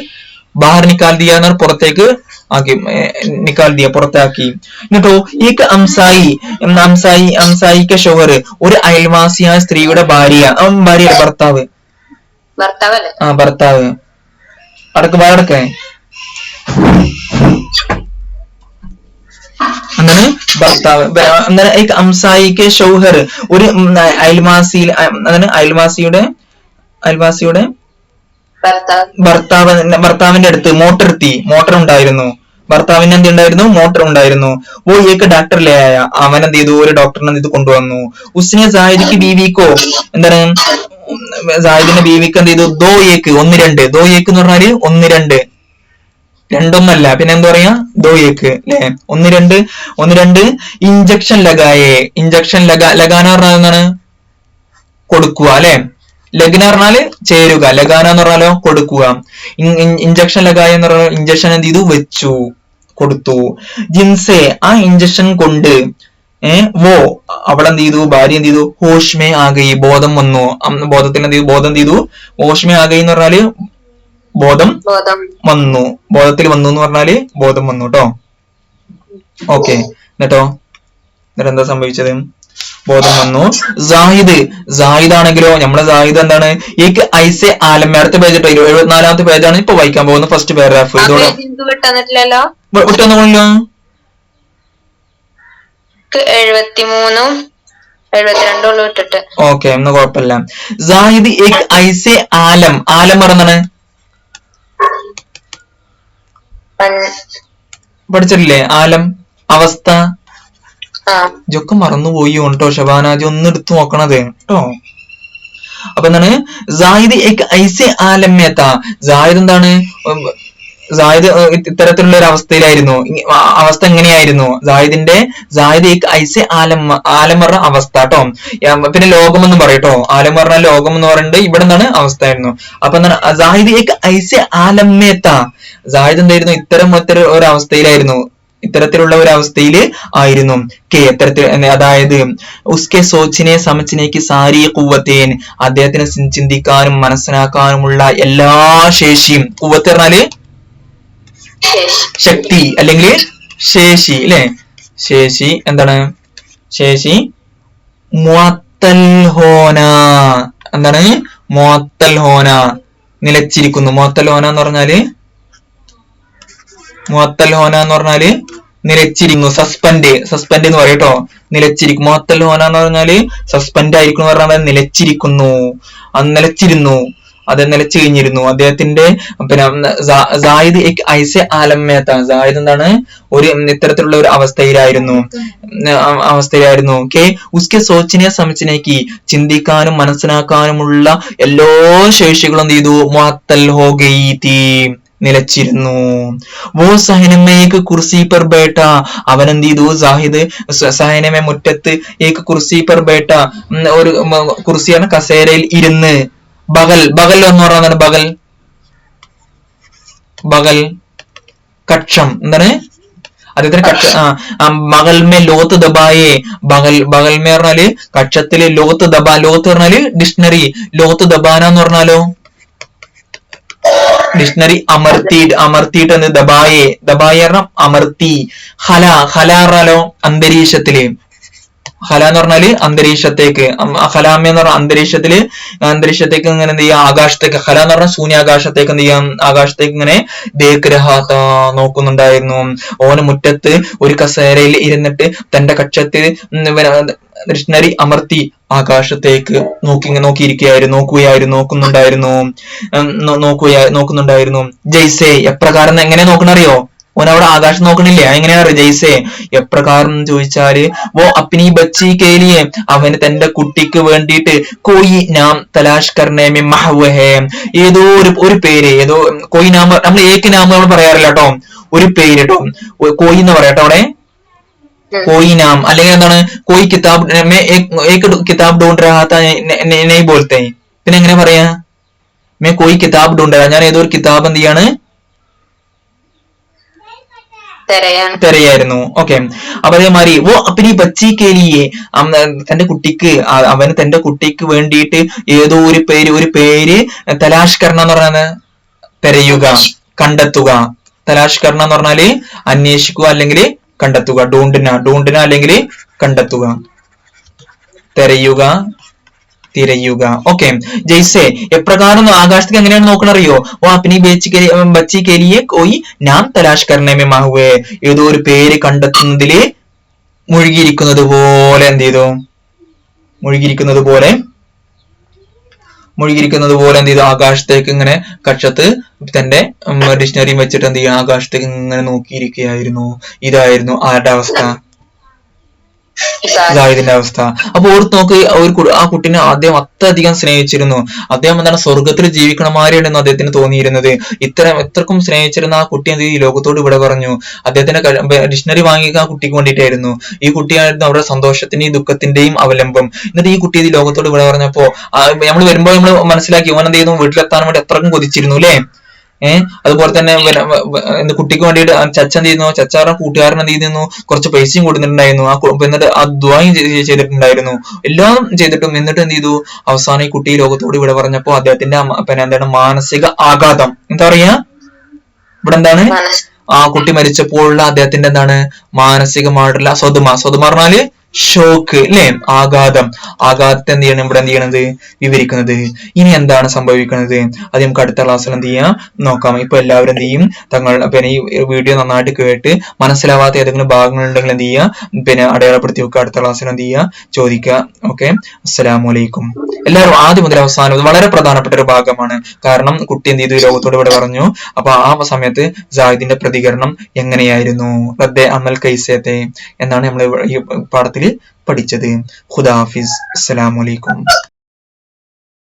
ബാഹർ നിക്കാൽ ദിയ എന്ന് പറഞ്ഞാൽ പുറത്തേക്ക് ആക്കി, നിക്കാൽ ദിയ പുറത്താക്കി. എന്നിട്ടോ ഈ അംസായിക്ക് ഷോഹർ, ഒരു അയൽവാസിയായ സ്ത്രീയുടെ ഭാര്യയുടെ ഭർത്താവ് അടക്കെ അങ്ങനെ ഭർത്താവ്. അങ്ങനെ അംസായിക്ക് ഷൗഹർ, ഒരു അയൽവാസിയുടെ ഭർത്താവിന്റെ അടുത്ത് മോട്ടർ ഉണ്ടായിരുന്നു. ഭർത്താവിന് എന്ത് ഉണ്ടായിരുന്നു? മോട്ടർ ഉണ്ടായിരുന്നു. ഓ ഏക്ക് ഡോക്ടർ ലേ ആയ, അവൻ എന്ത് ചെയ്തു? ഒരു ഡോക്ടറിനെ എന്ത് കൊണ്ടുവന്നു. ഉസ്നെ സാഹിദിക്ക് ബീവിക്കോ, എന്താണ്? സാഹിദിന്റെ ബീവിക്ക് എന്ത് ചെയ്തു? ദോ ഏക്ക് 1-2. ദോ ഏക്ക് എന്ന് പറഞ്ഞാല് 1-2, രണ്ടൊന്നല്ല, പിന്നെ എന്താ പറയാ? ദോ ഏക്ക് അല്ലെ? 1-2 ഇഞ്ചക്ഷൻ ലഗായേ. ലഗാന പറഞ്ഞാൽ എന്താണ്? കൊടുക്കുക അല്ലെ? ലഗ്ന പറഞ്ഞാല് ചേരുക, ലഗാന എന്ന് പറഞ്ഞാലോ കൊടുക്കുക. ഇഞ്ചക്ഷൻ ലഗായ എന്ന് പറഞ്ഞാൽ ഇഞ്ചക്ഷൻ എന്ത് ചെയ്തു? വെച്ചു, കൊടുത്തു. ജിൻസെ, ആ ഇഞ്ചക്ഷൻ കൊണ്ട് വോ അവളെന്ത് ചെയ്തു, ഭാര്യ എന്ത് ചെയ്തു, ഹോഷ്മേ ആകയി ബോധം വന്നു. ബോധത്തിൽ എന്ത് ചെയ്തു, ബോധം എന്ത് ചെയ്തു, ഹോഷ്മേ ആകയി എന്ന് പറഞ്ഞാല് ബോധം വന്നു, ബോധത്തിൽ വന്നു എന്ന് പറഞ്ഞാല് ബോധം വന്നു കേട്ടോ. ഓക്കെ, എന്നിട്ടോ എന്നിട്ട് എന്താ സംഭവിച്ചത്, ബോധം വന്നു. സാഹിദ് ആണെങ്കിലോ നമ്മളെ സാഹിദ് എന്താണ്, ഏക്ക് ഐസെ ആലം, അടുത്ത പേജ് ഇട്ടോ, 74ാമത്തെ പേജാണ് ഇപ്പൊ വായിക്കാൻ പോകുന്നത്, ഫസ്റ്റ് പാരഗ്രാഫ്. ഇതോടെ വിട്ടൊന്നുമില്ലോ, 73 72 വിട്ടിട്ട്. ഓക്കെ, ഒന്നും കുഴപ്പമില്ല. സാഹിദ് ഏക് ഐസെ ആലം, ആലം പറഞ്ഞാണ് പഠിച്ചിട്ടില്ലേ, ആലം അവസ്ഥ. ഇതൊക്കെ മറന്നുപോയി കേട്ടോ ഷബാനാജി, ഒന്ന് എടുത്തു നോക്കണത് കേട്ടോ. അപ്പൊ എന്താണ്, സാഹിദ് ഏക് ഐസെ ആലമ്യത, സാഹിദ് എന്താണ്, സാഹിദ് ഇത്തരത്തിലുള്ള ഒരു അവസ്ഥയിലായിരുന്നു. അവസ്ഥ എങ്ങനെയായിരുന്നു, സാഹിദ് ഏക് ഐസെ ആലം, ആലം പറഞ്ഞ അവസ്ഥ കേട്ടോ. പിന്നെ ലോകം എന്ന് പറയട്ടോ, ആലം പറഞ്ഞ ലോകം എന്ന് പറയുന്നത് ഇവിടെ എന്താണ് അവസ്ഥ ആയിരുന്നു. അപ്പൊ എന്താണ്, സാഹിദ് ഏക് ഐസെ ആലമ്യത, സാഹിദ് എന്തായിരുന്നു, ഇത്തരം ഒരു അവസ്ഥയിലായിരുന്നു, ഇത്തരത്തിലുള്ള ഒരു അവസ്ഥയിൽ ആയിരുന്നു. അതായത് ഉസ്കെ സോച്ചിനെ സമച്ചിനേക്ക് സാരി കുവ്വത്തേൻ, അദ്ദേഹത്തിന് ചിന്തിക്കാനും മനസ്സിലാക്കാനുമുള്ള എല്ലാ ശേഷിയും, കുവ്വത്ത് പറഞ്ഞാല് ശക്തി അല്ലെങ്കിൽ ശേഷി അല്ലെ, ശേഷി എന്താണ്, ശേഷി മുഅത്തൽ ഹോന, എന്താണ് മുഅത്തൽ ഹോന, നിലച്ചിരിക്കുന്നു. മുഅത്തൽ ഹോന എന്ന് പറഞ്ഞാല് നിലച്ചിരിക്കുന്നു, സസ്പെൻഡ് എന്ന് പറയും കേട്ടോ, നിലച്ചിരിക്കും. മുഅത്തൽ ഹോന എന്ന് പറഞ്ഞാല് സസ്പെൻഡ് ആയിരിക്കും എന്ന് പറഞ്ഞാൽ നിലച്ചിരിക്കുന്നു, നിലച്ചിരുന്നു, അത് നിലച്ചു കഴിഞ്ഞിരുന്നു. അദ്ദേഹത്തിന്റെ പിന്നെ സാഹിദ് ഏക് ഐസെ ആലമ്യത, സാഹിദ് എന്താണ് ഒരു ഇത്തരത്തിലുള്ള ഒരു അവസ്ഥയിലായിരുന്നു. ഓക്കെ, ഉസ്കെ സോച്ചിനെ സമച്ചിനേക്ക്, ചിന്തിക്കാനും മനസ്സിലാക്കാനുമുള്ള എല്ലാ ശേഷികളും എന്ത് ചെയ്തു, മുഅത്തൽ ഹോ ഗയി തീ, നിലച്ചിരുന്നു. വോ സഹനമേക്ക് കുർസി പർ ബേട്ട, അവൻ എന്ത് ചെയ്തു, സാഹിദ് സഹനമേ മുറ്റത്ത്, ഏക്ക് കുർസി പർ ബേട്ട, ഒരു കുർസിയാണ് കസേരയിൽ ഇരുന്ന്. ബഗൽ എന്ന് പറയുന്നത് ബഗൽ കക്ഷം, എന്താണ് അദ്ദേഹത്തിന് ബഗൽമേ ലോത്ത് ദബായേ, ബഗൽമേ പറഞ്ഞാല് കക്ഷത്തില്, ലോത്ത് പറഞ്ഞാല് ഡിക്ഷണറി, ലോത്ത് ദബാന എന്ന് പറഞ്ഞാലോ ഡിക്ഷണറി അമർത്തിയിട്ട് എന്ന്, ദബായെ പറഞ്ഞ അമർത്തി. ഹല പറഞ്ഞാലോ അന്തരീക്ഷത്തില്, ഹല എന്ന് പറഞ്ഞാല് അന്തരീക്ഷത്തേക്ക്, ഹലാമ എന്ന് പറഞ്ഞ അന്തരീക്ഷത്തേക്ക് ഇങ്ങനെ എന്ത് ചെയ്യാം, ആകാശത്തേക്ക്, ഹല എന്ന് പറഞ്ഞാൽ ശൂന്യാകാശത്തേക്ക് എന്ത് ചെയ്യാം, ആകാശത്തേക്ക് ഇങ്ങനെ ദേഗ്രഹാത്ത നോക്കുന്നുണ്ടായിരുന്നു. ഓന് മുറ്റത്ത് ഒരു കസേരയിൽ ഇരുന്നിട്ട് തന്റെ കക്ഷത്തിൽ ഡിക്ഷണറി അമർത്തി ആകാശത്തേക്ക് നോക്കുന്നുണ്ടായിരുന്നു. ജയ്സെ എപ്രകാരം, എങ്ങനെ നോക്കണറിയോ, ഓൻ അവിടെ ആകാശം നോക്കണില്ലേ, എങ്ങനെയാ ജയ്സെ എപ്രകാരം ചോദിച്ചാല്, വോ അപ്നി ബച്ചി കേലിയെ, അവന് തന്റെ കുട്ടിക്ക് വേണ്ടിയിട്ട്, കോയി നാം തലാഷ് കർണേ മേ മഹ്വഹേ, ഏതോ ഒരു പേര്, ഏതോ കോയി നാം, നമ്മൾ ഏക്ക് നാം നമ്മൾ പറയാറില്ല കേട്ടോ, ഒരു പേര് കേട്ടോ, കോയി എന്ന് പറയാട്ടോ അവിടെ, കോയി നാം, അല്ലെങ്കിൽ എന്താണ് കോയി കിതാബ്, കിതാബ് ഡൂണ്ട് രഹാത്ത നെയ് ബോൾത്തെ, പിന്നെ എങ്ങനെ പറയാ, മേ കോയി കിതാബ് ഡൂണ്ട്, ഞാൻ ഏതോ ഒരു കിതാബ് എന്ത് ചെയ്യാണ്, തെരയായിരുന്നു. ഓക്കെ, അപ്പൊ അതേമാതിരി വോ അപ്പനി ബച്ചി കേലിയെ, അവന് തന്റെ കുട്ടിക്ക് വേണ്ടിയിട്ട് ഏതോ ഒരു പേര് തലാഷ് കർണ എന്ന് പറയുന്നത് തെരയുക, കണ്ടെത്തുക. തലാഷ് കർണ എന്ന് പറഞ്ഞാല് അന്വേഷിക്കുക അല്ലെങ്കിൽ കണ്ടെത്തുക. ഡൂണ്ടിന അല്ലെങ്കിൽ കണ്ടെത്തുക, തിരയുക. ഓക്കെ, ജയ്സെ എപ്രകാരം ആകാശത്തേക്ക് എങ്ങനെയാണ് നോക്കണറിയോ, ഓ അപ്പനി ബച്ചി കേലിയെ കോയി നാം തലാഷ് കർണേ മേ മഹ്വേ, ഏതോ ഒരു പേര് കണ്ടെത്തുന്നതില് മുഴുകിയിരിക്കുന്നത് പോലെ എന്ത് ചെയ്തു, മുഴുകിയിരിക്കുന്നത് പോലെ എന്ത് ചെയ്തു, ആകാശത്തേക്ക് ഇങ്ങനെ കക്ഷത്ത് തന്റെ ഡിക്ഷണറിയും വെച്ചിട്ട് എന്ത് ചെയ്യുക, ആകാശത്തേക്ക് ഇങ്ങനെ നോക്കിയിരിക്കുകയായിരുന്നു. ഇതായിരുന്നു ആരുടെ അവസ്ഥ, സാഹിദിന്റെ അവസ്ഥ. അപ്പൊ ഓർത്ത് നോക്ക്, ആ കുട്ടീനെ ആദ്യം അത്രയധികം സ്നേഹിച്ചിരുന്നു. അദ്ദേഹം എന്താണ് സ്വർഗത്തിൽ ജീവിക്കണമാരെയാണെന്ന് അദ്ദേഹത്തിന് തോന്നിയിരുന്നത്. ഇത്രക്കും സ്നേഹിച്ചിരുന്ന ആ കുട്ടി എന്ത് ഈ ലോകത്തോട് ഇവിടെ പറഞ്ഞു. അദ്ദേഹത്തിന്റെ ഡിക്ഷണറി വാങ്ങിയ ആ കുട്ടിക്ക് വേണ്ടിയിട്ടായിരുന്നു. ഈ കുട്ടിയായിരുന്നു അവരുടെ സന്തോഷത്തിന്റെയും ദുഃഖത്തിന്റെയും അവലംബം. എന്നിട്ട് ഈ കുട്ടി ഈ ലോകത്തോട് ഇവിടെ പറഞ്ഞപ്പോ നമ്മൾ വരുമ്പോൾ നമ്മൾ മനസ്സിലാക്കി ഓൻ എന്ത് ചെയ്യുന്നു, വീട്ടിലെത്താൻ വേണ്ടി അത്രക്കും കൊതിച്ചിരുന്നു അല്ലെ. അതുപോലെ തന്നെ കുട്ടിക്ക് വേണ്ടിയിട്ട് ചച്ച എന്ത് ചെയ്യുന്നു, ചച്ചാറിന്റെ കൂട്ടുകാരൻ എന്ത് ചെയ്യുന്നു, കുറച്ച് പൈസയും കൊടുത്തിട്ടുണ്ടായിരുന്നു. എന്നിട്ട് ആ ദ്വായും ചെയ്തിട്ടുണ്ടായിരുന്നു, എല്ലാം ചെയ്തിട്ടും എന്നിട്ട് എന്ത് ചെയ്തു, അവസാനം ഈ കുട്ടി ലോകത്തോട് ഇവിടെ പറഞ്ഞപ്പോ അദ്ദേഹത്തിന്റെ പിന്നെ എന്താണ് മാനസിക ആഘാതം, എന്താ പറയാ ഇവിടെ എന്താണ്, ആ കുട്ടി മരിച്ചപ്പോഴുള്ള അദ്ദേഹത്തിന്റെ എന്താണ് മാനസികമായിട്ടുള്ള സ്വതമ പറഞ്ഞാല് ഷോക്ക് അല്ലെ, ആഘാതത്തെ എന്ത് ചെയ്യണം ഇവിടെ എന്ത് ചെയ്യണത് വിവരിക്കുന്നത്. ഇനി എന്താണ് സംഭവിക്കുന്നത് അത് നമുക്ക് അടുത്ത ക്ലാസ്സിൽ എന്ത് ചെയ്യാം നോക്കാം. ഇപ്പൊ എല്ലാവരും എന്ത് ചെയ്യും, പിന്നെ ഈ വീഡിയോ നന്നായിട്ട് കേട്ട് മനസ്സിലാവാത്ത ഏതെങ്കിലും ഭാഗങ്ങൾ ഉണ്ടെങ്കിൽ എന്ത് ചെയ്യുക, പിന്നെ അടയാളപ്പെടുത്തി വെക്കുക, അടുത്ത ക്ലാസ്സിൽ എന്ത് ചെയ്യുക ചോദിക്കുക. ഓക്കെ, അസ്സലാമു അലൈക്കും. എല്ലാവരും ആദ്യം മുതൽ അവസാനം, ഇത് വളരെ പ്രധാനപ്പെട്ട ഒരു ഭാഗമാണ്. കാരണം കുട്ടി എന്ത് ചെയ്തു, ലോകത്തോട് ഇവിടെ പറഞ്ഞു. അപ്പൊ ആ സമയത്ത് സാഹിദിന്റെ പ്രതികരണം എങ്ങനെയായിരുന്നു, റദ്ദെ അമൽ കൈസത്തെ എന്നാണ് നമ്മൾ ഈ പാഠത്തിൽ പഠിച്ചത്. ഖുദാ ഹാഫിസ്. അസ്സലാമു അലൈക്കും.